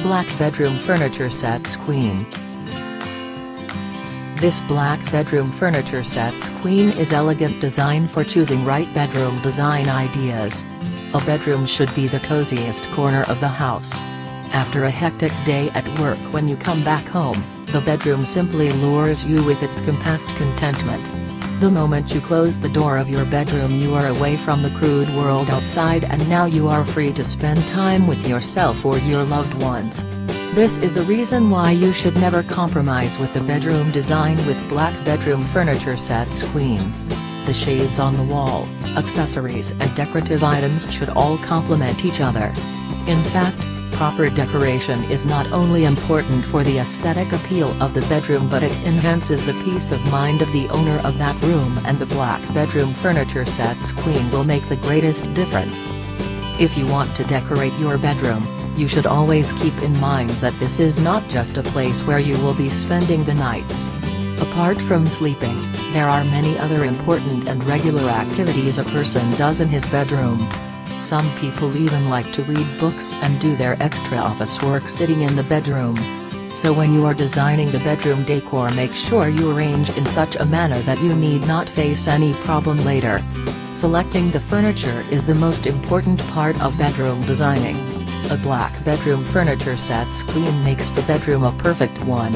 Black bedroom furniture sets queen. This black bedroom furniture sets queen is elegant design for choosing right bedroom design ideas. A bedroom should be the coziest corner of the house. After a hectic day at work, when you come back home, the bedroom simply lures you with its compact contentment. The moment you close the door of your bedroom, you are away from the crude world outside, and now you are free to spend time with yourself or your loved ones. This is the reason why you should never compromise with the bedroom design with black bedroom furniture sets queen. The shades on the wall, accessories and decorative items should all complement each other. In fact, proper decoration is not only important for the aesthetic appeal of the bedroom, but it enhances the peace of mind of the owner of that room, and the black bedroom furniture sets queen will make the greatest difference. If you want to decorate your bedroom, you should always keep in mind that this is not just a place where you will be spending the nights. Apart from sleeping, there are many other important and regular activities a person does in his bedroom. Some people even like to read books and do their extra office work sitting in the bedroom. So when you are designing the bedroom decor, make sure you arrange in such a manner that you need not face any problem later. Selecting the furniture is the most important part of bedroom designing. A black bedroom furniture sets queen makes the bedroom a perfect one.